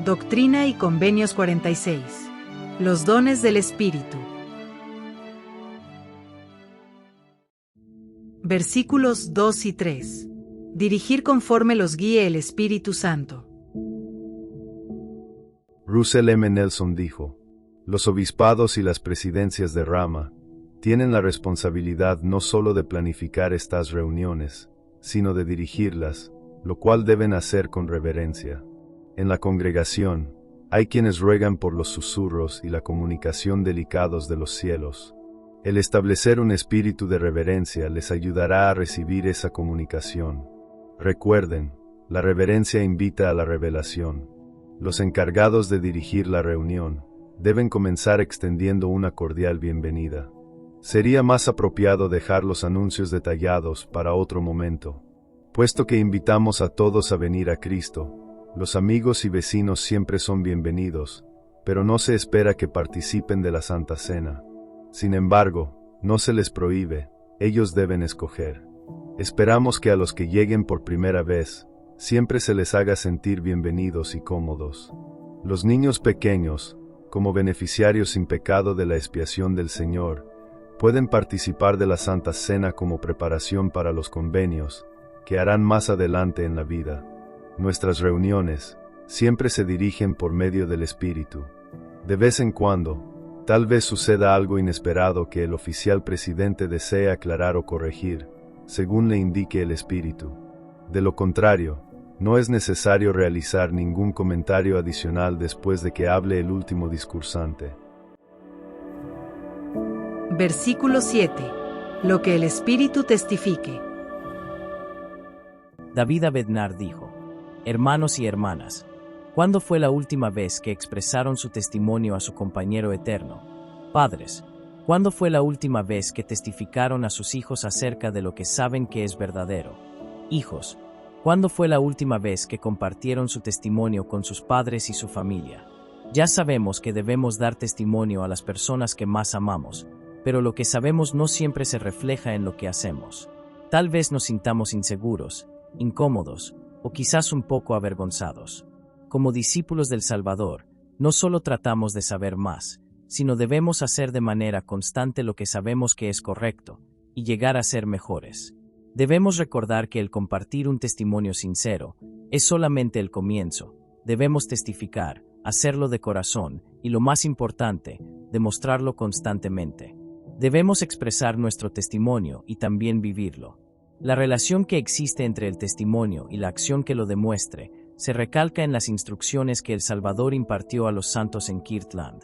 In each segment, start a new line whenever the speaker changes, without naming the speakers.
Doctrina y Convenios 46. Los dones del Espíritu. Versículos 2 y 3. Dirigir conforme los guíe el Espíritu Santo.
Russell M. Nelson dijo: los obispados y las presidencias de rama tienen la responsabilidad no solo de planificar estas reuniones, sino de dirigirlas, lo cual deben hacer con reverencia. En la congregación, hay quienes ruegan por los susurros y la comunicación delicados de los cielos. El establecer un espíritu de reverencia les ayudará a recibir esa comunicación. Recuerden, la reverencia invita a la revelación. Los encargados de dirigir la reunión deben comenzar extendiendo una cordial bienvenida. Sería más apropiado dejar los anuncios detallados para otro momento. Puesto que invitamos a todos a venir a Cristo, los amigos y vecinos siempre son bienvenidos, pero no se espera que participen de la Santa Cena. Sin embargo, no se les prohíbe, ellos deben escoger. Esperamos que a los que lleguen por primera vez, siempre se les haga sentir bienvenidos y cómodos. Los niños pequeños, como beneficiarios sin pecado de la expiación del Señor, pueden participar de la Santa Cena como preparación para los convenios, que harán más adelante en la vida. Nuestras reuniones siempre se dirigen por medio del Espíritu. De vez en cuando, tal vez suceda algo inesperado que el oficial presidente desee aclarar o corregir, según le indique el Espíritu. De lo contrario, no es necesario realizar ningún comentario adicional después de que hable el último discursante.
Versículo 7. Lo que el Espíritu testifique.
David Abednar dijo: hermanos y hermanas, ¿cuándo fue la última vez que expresaron su testimonio a su compañero eterno? Padres, ¿cuándo fue la última vez que testificaron a sus hijos acerca de lo que saben que es verdadero? Hijos, ¿cuándo fue la última vez que compartieron su testimonio con sus padres y su familia? Ya sabemos que debemos dar testimonio a las personas que más amamos, pero lo que sabemos no siempre se refleja en lo que hacemos. Tal vez nos sintamos inseguros, incómodos, o quizás un poco avergonzados. Como discípulos del Salvador, no solo tratamos de saber más, sino debemos hacer de manera constante lo que sabemos que es correcto, y llegar a ser mejores. Debemos recordar que el compartir un testimonio sincero es solamente el comienzo. Debemos testificar, hacerlo de corazón, y lo más importante, demostrarlo constantemente. Debemos expresar nuestro testimonio y también vivirlo. La relación que existe entre el testimonio y la acción que lo demuestre se recalca en las instrucciones que el Salvador impartió a los santos en Kirtland.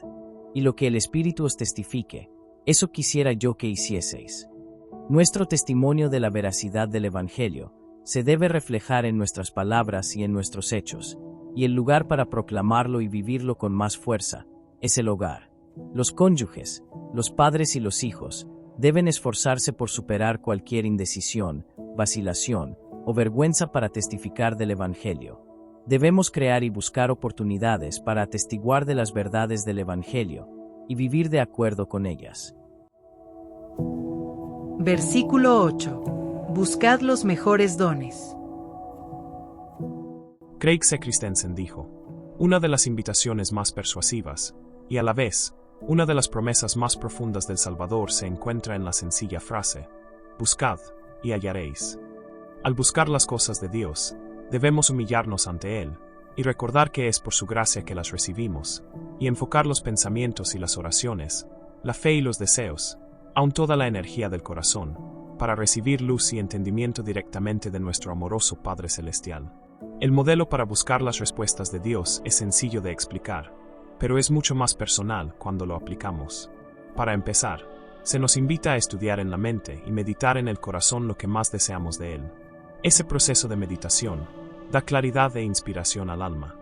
Y lo que el Espíritu os testifique, eso quisiera yo que hicieseis. Nuestro testimonio de la veracidad del Evangelio se debe reflejar en nuestras palabras y en nuestros hechos, y el lugar para proclamarlo y vivirlo con más fuerza es el hogar. Los cónyuges, los padres y los hijos deben esforzarse por superar cualquier indecisión, vacilación o vergüenza para testificar del Evangelio. Debemos crear y buscar oportunidades para atestiguar de las verdades del Evangelio y vivir de acuerdo con ellas.
Versículo 8. Buscad los mejores dones.
Craig C. Christensen dijo: una de las invitaciones más persuasivas, y a la vez, una de las promesas más profundas del Salvador se encuentra en la sencilla frase: buscad, y hallaréis. Al buscar las cosas de Dios, debemos humillarnos ante Él, y recordar que es por su gracia que las recibimos, y enfocar los pensamientos y las oraciones, la fe y los deseos, aun toda la energía del corazón, para recibir luz y entendimiento directamente de nuestro amoroso Padre Celestial. El modelo para buscar las respuestas de Dios es sencillo de explicar, pero es mucho más personal cuando lo aplicamos. Para empezar, se nos invita a estudiar en la mente y meditar en el corazón lo que más deseamos de Él. Ese proceso de meditación da claridad e inspiración al alma.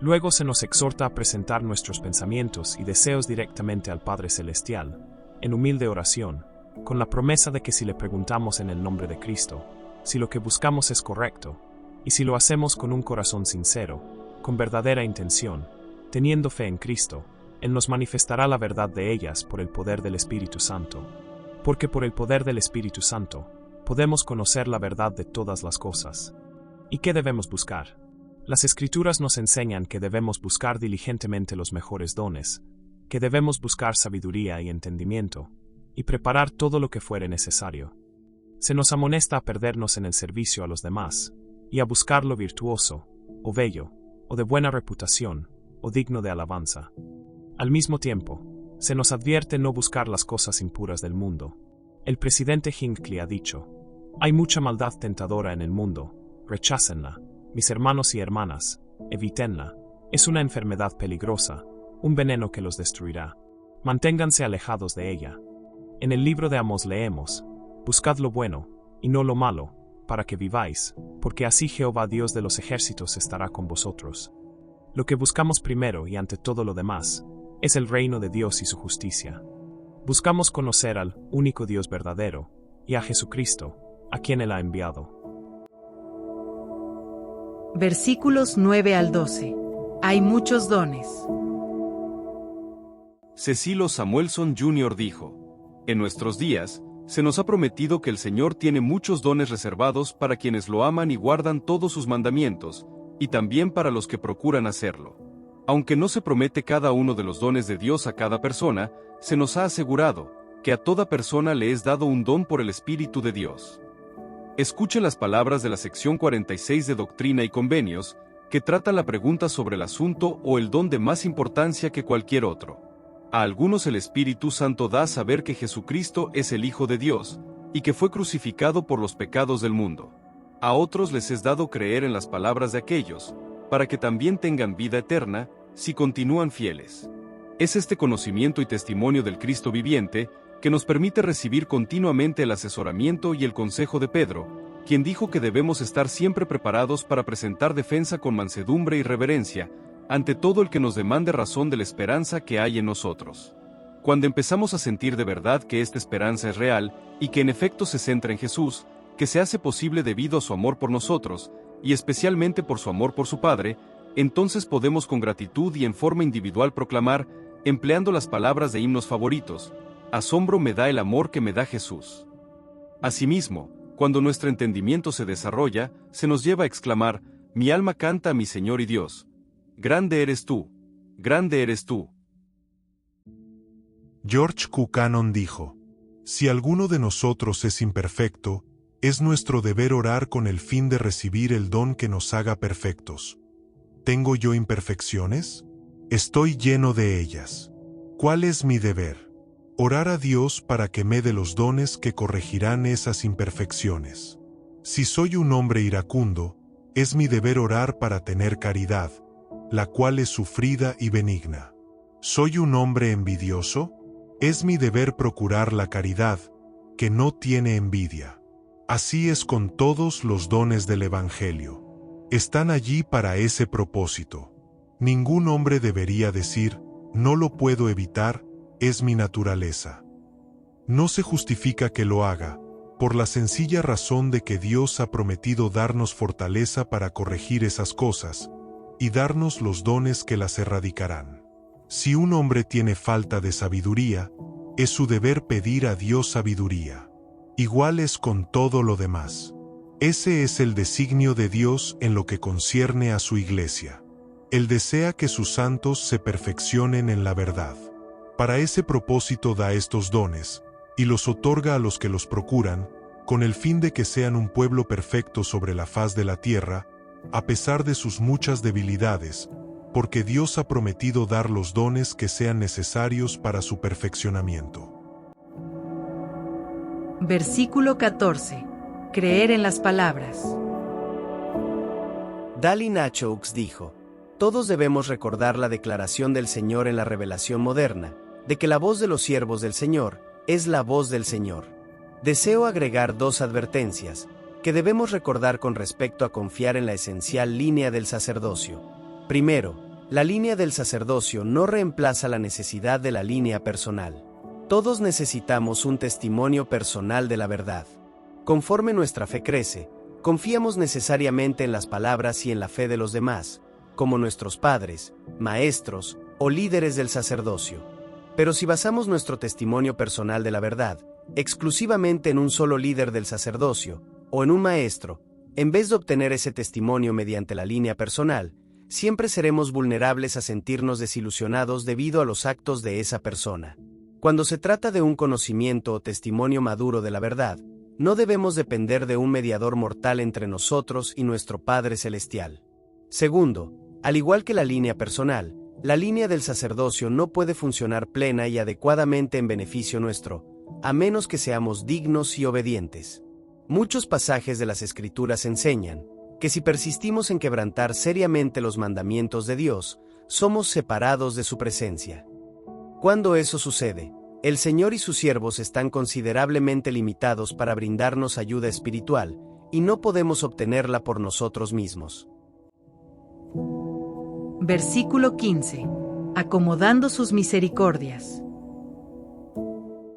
Luego se nos exhorta a presentar nuestros pensamientos y deseos directamente al Padre Celestial, en humilde oración, con la promesa de que si le preguntamos en el nombre de Cristo, si lo que buscamos es correcto, y si lo hacemos con un corazón sincero, con verdadera intención, teniendo fe en Cristo, Él nos manifestará la verdad de ellas por el poder del Espíritu Santo. Porque por el poder del Espíritu Santo, podemos conocer la verdad de todas las cosas. ¿Y qué debemos buscar? Las Escrituras nos enseñan que debemos buscar diligentemente los mejores dones, que debemos buscar sabiduría y entendimiento, y preparar todo lo que fuere necesario. Se nos amonesta a perdernos en el servicio a los demás, y a buscar lo virtuoso, o bello, o de buena reputación, o digno de alabanza. Al mismo tiempo, se nos advierte no buscar las cosas impuras del mundo. El presidente Hinckley ha dicho: hay mucha maldad tentadora en el mundo, rechácenla, mis hermanos y hermanas, evítenla, es una enfermedad peligrosa, un veneno que los destruirá. Manténganse alejados de ella. En el libro de Amós leemos: buscad lo bueno, y no lo malo, para que viváis, porque así Jehová Dios de los ejércitos estará con vosotros. Lo que buscamos primero y ante todo lo demás, es el reino de Dios y su justicia. Buscamos conocer al único Dios verdadero, y a Jesucristo, a quien Él ha enviado.
Versículos 9 al 12. Hay muchos dones.
Cecil Samuelson Jr. dijo: en nuestros días, se nos ha prometido que el Señor tiene muchos dones reservados para quienes lo aman y guardan todos sus mandamientos, y también para los que procuran hacerlo. Aunque no se promete cada uno de los dones de Dios a cada persona, se nos ha asegurado que a toda persona le es dado un don por el Espíritu de Dios. Escuche las palabras de la sección 46 de Doctrina y Convenios, que trata la pregunta sobre el asunto o el don de más importancia que cualquier otro. A algunos el Espíritu Santo da a saber que Jesucristo es el Hijo de Dios, y que fue crucificado por los pecados del mundo. A otros les es dado creer en las palabras de aquellos, para que también tengan vida eterna, si continúan fieles. Es este conocimiento y testimonio del Cristo viviente, que nos permite recibir continuamente el asesoramiento y el consejo de Pedro, quien dijo que debemos estar siempre preparados para presentar defensa con mansedumbre y reverencia, ante todo el que nos demande razón de la esperanza que hay en nosotros. Cuando empezamos a sentir de verdad que esta esperanza es real, y que en efecto se centra en Jesús, que se hace posible debido a su amor por nosotros, y especialmente por su amor por su Padre, entonces podemos con gratitud y en forma individual proclamar, empleando las palabras de himnos favoritos: asombro me da el amor que me da Jesús. Asimismo, cuando nuestro entendimiento se desarrolla, se nos lleva a exclamar: mi alma canta a mi Señor y Dios. Grande eres tú, grande eres tú.
George Buchanan dijo: si alguno de nosotros es imperfecto, es nuestro deber orar con el fin de recibir el don que nos haga perfectos. ¿Tengo yo imperfecciones? Estoy lleno de ellas. ¿Cuál es mi deber? Orar a Dios para que me dé los dones que corregirán esas imperfecciones. Si soy un hombre iracundo, es mi deber orar para tener caridad, la cual es sufrida y benigna. ¿Soy un hombre envidioso? Es mi deber procurar la caridad, que no tiene envidia. Así es con todos los dones del Evangelio. Están allí para ese propósito. Ningún hombre debería decir: no lo puedo evitar, es mi naturaleza. No se justifica que lo haga, por la sencilla razón de que Dios ha prometido darnos fortaleza para corregir esas cosas, y darnos los dones que las erradicarán. Si un hombre tiene falta de sabiduría, es su deber pedir a Dios sabiduría. Igual es con todo lo demás. Ese es el designio de Dios en lo que concierne a su iglesia. Él desea que sus santos se perfeccionen en la verdad. Para ese propósito da estos dones, y los otorga a los que los procuran, con el fin de que sean un pueblo perfecto sobre la faz de la tierra, a pesar de sus muchas debilidades, porque Dios ha prometido dar los dones que sean necesarios para su perfeccionamiento.
Versículo 14. Creer en las palabras.
Dali Nachaux dijo: todos debemos recordar la declaración del Señor en la revelación moderna, de que la voz de los siervos del Señor es la voz del Señor. Deseo agregar dos advertencias que debemos recordar con respecto a confiar en la esencial línea del sacerdocio. Primero, la línea del sacerdocio no reemplaza la necesidad de la línea personal. Todos necesitamos un testimonio personal de la verdad. Conforme nuestra fe crece, confiamos necesariamente en las palabras y en la fe de los demás, como nuestros padres, maestros o líderes del sacerdocio. Pero si basamos nuestro testimonio personal de la verdad exclusivamente en un solo líder del sacerdocio o en un maestro, En vez de obtener ese testimonio mediante la línea personal, siempre seremos vulnerables a sentirnos desilusionados debido a los actos de esa persona. Cuando se trata de un conocimiento o testimonio maduro de la verdad, no debemos depender de un mediador mortal entre nosotros y nuestro Padre Celestial. Segundo, al igual que la línea personal, la línea del sacerdocio no puede funcionar plena y adecuadamente en beneficio nuestro, a menos que seamos dignos y obedientes. Muchos pasajes de las Escrituras enseñan que si persistimos en quebrantar seriamente los mandamientos de Dios, somos separados de su presencia. Cuando eso sucede, el Señor y sus siervos están considerablemente limitados para brindarnos ayuda espiritual, y no podemos obtenerla por nosotros mismos.
Versículo 15. Acomodando sus misericordias.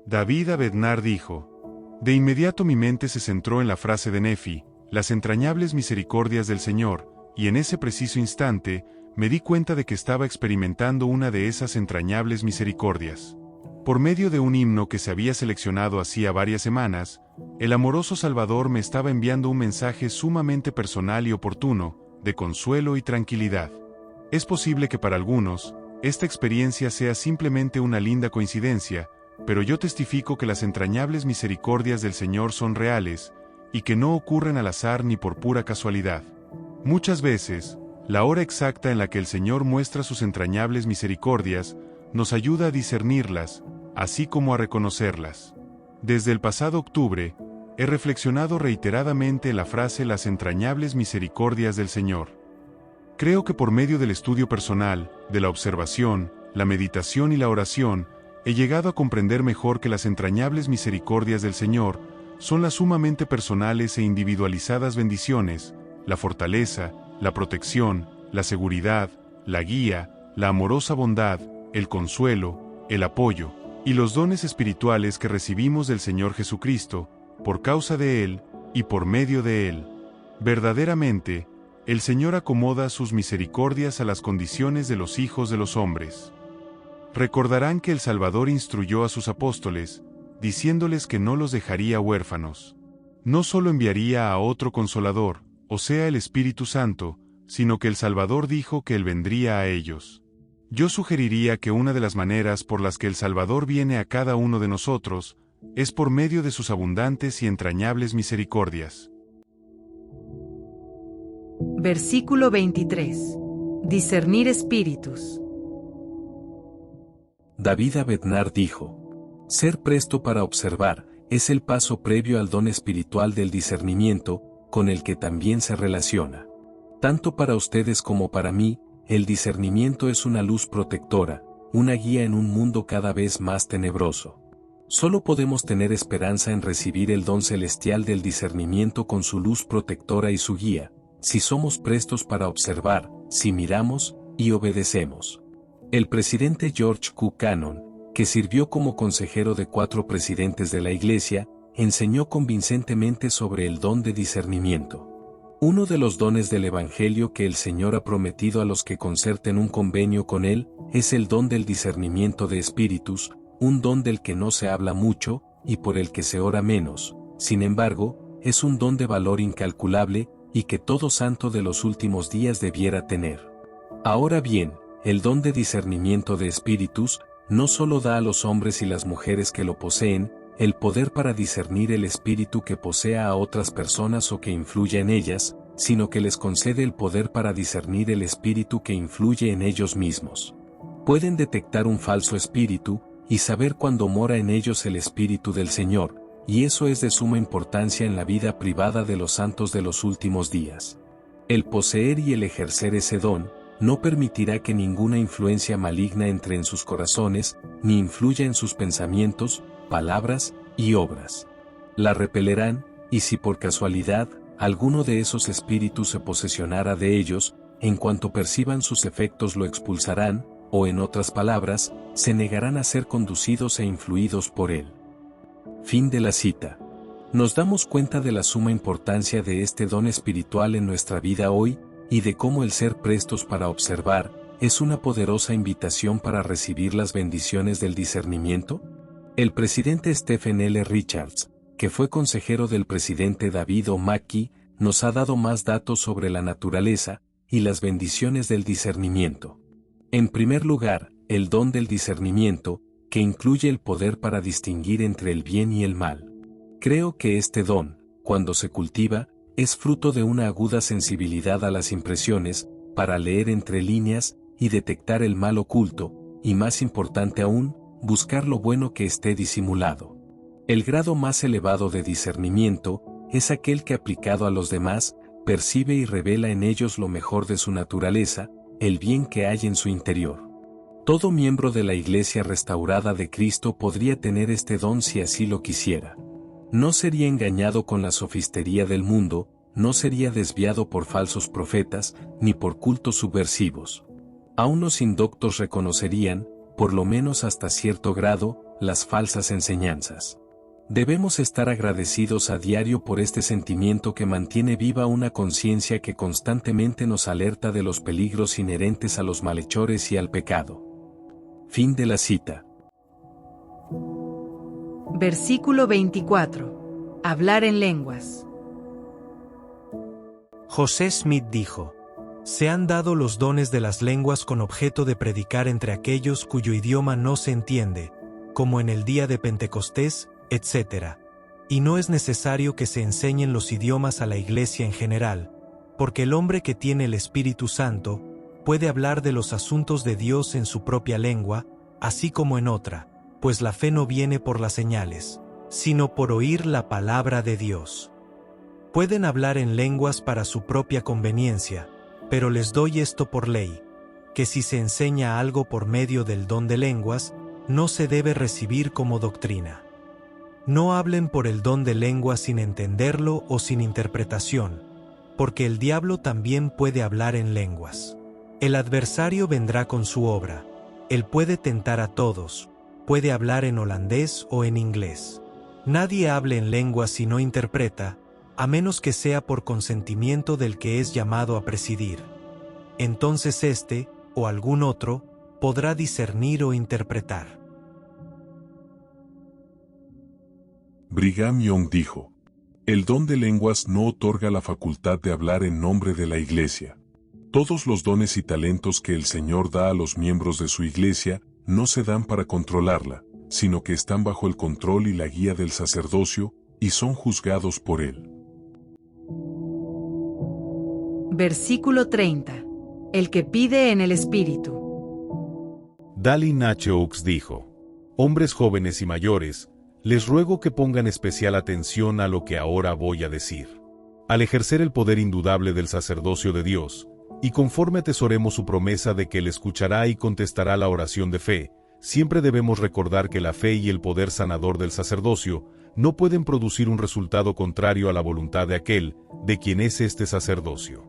David Abednar dijo: De inmediato mi mente se centró en la frase de Nefi, las entrañables misericordias del Señor, y en ese preciso instante, me di cuenta de que estaba experimentando una de esas entrañables misericordias. Por medio de un himno que se había seleccionado hacía varias semanas, el amoroso Salvador me estaba enviando un mensaje sumamente personal y oportuno, de consuelo y tranquilidad. Es posible que para algunos, esta experiencia sea simplemente una linda coincidencia, pero yo testifico que las entrañables misericordias del Señor son reales, y que no ocurren al azar ni por pura casualidad. Muchas veces, la hora exacta en la que el Señor muestra sus entrañables misericordias, nos ayuda a discernirlas, así como a reconocerlas. Desde el pasado octubre, he reflexionado reiteradamente en la frase las entrañables misericordias del Señor. Creo que por medio del estudio personal, de la observación, la meditación y la oración, he llegado a comprender mejor que las entrañables misericordias del Señor son las sumamente personales e individualizadas bendiciones, la fortaleza, la protección, la seguridad, la guía, la amorosa bondad, el consuelo, el apoyo, y los dones espirituales que recibimos del Señor Jesucristo, por causa de Él, y por medio de Él. Verdaderamente, el Señor acomoda sus misericordias a las condiciones de los hijos de los hombres. Recordarán que el Salvador instruyó a sus apóstoles, diciéndoles que no los dejaría huérfanos. No solo enviaría a otro Consolador, o sea el Espíritu Santo, sino que el Salvador dijo que Él vendría a ellos. Yo sugeriría que una de las maneras por las que el Salvador viene a cada uno de nosotros, es por medio de sus abundantes y entrañables misericordias.
Versículo 23. Discernir espíritus.
David Abednar dijo: Ser presto para observar es el paso previo al don espiritual del discernimiento, con el que también se relaciona. Tanto para ustedes como para mí, el discernimiento es una luz protectora, una guía en un mundo cada vez más tenebroso. Solo podemos tener esperanza en recibir el don celestial del discernimiento con su luz protectora y su guía, si somos prestos para observar, si miramos y obedecemos. El presidente George Q. Cannon, que sirvió como consejero de 4 presidentes de la Iglesia, enseñó convincentemente sobre el don de discernimiento. Uno de los dones del Evangelio que el Señor ha prometido a los que concerten un convenio con Él, es el don del discernimiento de espíritus, un don del que no se habla mucho, y por el que se ora menos. Sin embargo, es un don de valor incalculable, y que todo santo de los últimos días debiera tener. Ahora bien, el don de discernimiento de espíritus, no solo da a los hombres y las mujeres que lo poseen, el poder para discernir el espíritu que posea a otras personas o que influya en ellas, sino que les concede el poder para discernir el espíritu que influye en ellos mismos. Pueden detectar un falso espíritu, y saber cuándo mora en ellos el espíritu del Señor, y eso es de suma importancia en la vida privada de los santos de los últimos días. El poseer y el ejercer ese don, no permitirá que ninguna influencia maligna entre en sus corazones, ni influya en sus pensamientos, palabras y obras. La repelerán, y si por casualidad, alguno de esos espíritus se posesionara de ellos, en cuanto perciban sus efectos lo expulsarán, o en otras palabras, se negarán a ser conducidos e influidos por él. Fin de la cita. Nos damos cuenta de la suma importancia de este don espiritual en nuestra vida hoy, y de cómo el ser prestos para observar, es una poderosa invitación para recibir las bendiciones del discernimiento. El presidente Stephen L. Richards, que fue consejero del presidente David O. Mackey, nos ha dado más datos sobre la naturaleza y las bendiciones del discernimiento. En primer lugar, el don del discernimiento, que incluye el poder para distinguir entre el bien y el mal. Creo que este don, cuando se cultiva, es fruto de una aguda sensibilidad a las impresiones, para leer entre líneas y detectar el mal oculto, y más importante aún, buscar lo bueno que esté disimulado. El grado más elevado de discernimiento es aquel que, aplicado a los demás, percibe y revela en ellos lo mejor de su naturaleza, el bien que hay en su interior. Todo miembro de la Iglesia restaurada de Cristo podría tener este don si así lo quisiera. No sería engañado con la sofistería del mundo, no sería desviado por falsos profetas, ni por cultos subversivos. Aún los indoctos reconocerían, por lo menos hasta cierto grado, las falsas enseñanzas. Debemos estar agradecidos a diario por este sentimiento que mantiene viva una conciencia que constantemente nos alerta de los peligros inherentes a los malhechores y al pecado. Fin de la cita.
Versículo 24. Hablar en lenguas.
José Smith dijo: se han dado los dones de las lenguas con objeto de predicar entre aquellos cuyo idioma no se entiende, como en el día de Pentecostés, etc. Y no es necesario que se enseñen los idiomas a la Iglesia en general, porque el hombre que tiene el Espíritu Santo puede hablar de los asuntos de Dios en su propia lengua, así como en otra, pues la fe no viene por las señales, sino por oír la palabra de Dios. Pueden hablar en lenguas para su propia conveniencia, pero les doy esto por ley, que si se enseña algo por medio del don de lenguas, no se debe recibir como doctrina. No hablen por el don de lenguas sin entenderlo o sin interpretación, porque el diablo también puede hablar en lenguas. El adversario vendrá con su obra. Él puede tentar a todos, puede hablar en holandés o en inglés. Nadie hable en lenguas si no interpreta, a menos que sea por consentimiento del que es llamado a presidir. Entonces éste, o algún otro, podrá discernir o interpretar.
Brigham Young dijo: el don de lenguas no otorga la facultad de hablar en nombre de la Iglesia. Todos los dones y talentos que el Señor da a los miembros de su Iglesia no se dan para controlarla, sino que están bajo el control y la guía del sacerdocio, y son juzgados por él.
Versículo 30. El que pide en el Espíritu.
Dali Nacho dijo: hombres jóvenes y mayores, les ruego que pongan especial atención a lo que ahora voy a decir. Al ejercer el poder indudable del sacerdocio de Dios, y conforme atesoremos su promesa de que Él escuchará y contestará la oración de fe, siempre debemos recordar que la fe y el poder sanador del sacerdocio no pueden producir un resultado contrario a la voluntad de aquel, de quien es este sacerdocio.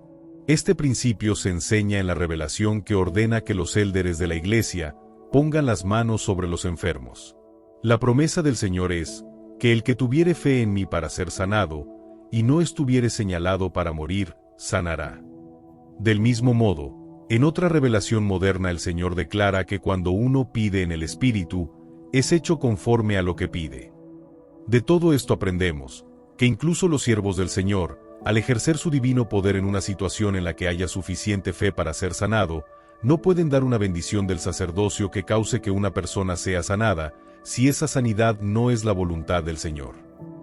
Este principio se enseña en la revelación que ordena que los élderes de la Iglesia pongan las manos sobre los enfermos. La promesa del Señor es, que el que tuviere fe en mí para ser sanado, y no estuviere señalado para morir, sanará. Del mismo modo, en otra revelación moderna el Señor declara que cuando uno pide en el Espíritu, es hecho conforme a lo que pide. De todo esto aprendemos, que incluso los siervos del Señor, al ejercer su divino poder en una situación en la que haya suficiente fe para ser sanado, no pueden dar una bendición del sacerdocio que cause que una persona sea sanada, si esa sanidad no es la voluntad del Señor.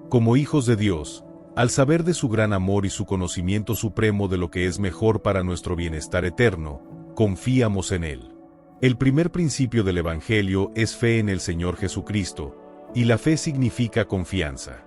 Como hijos de Dios, al saber de su gran amor y su conocimiento supremo de lo que es mejor para nuestro bienestar eterno, confiamos en Él. El primer principio del Evangelio es fe en el Señor Jesucristo, y la fe significa confianza.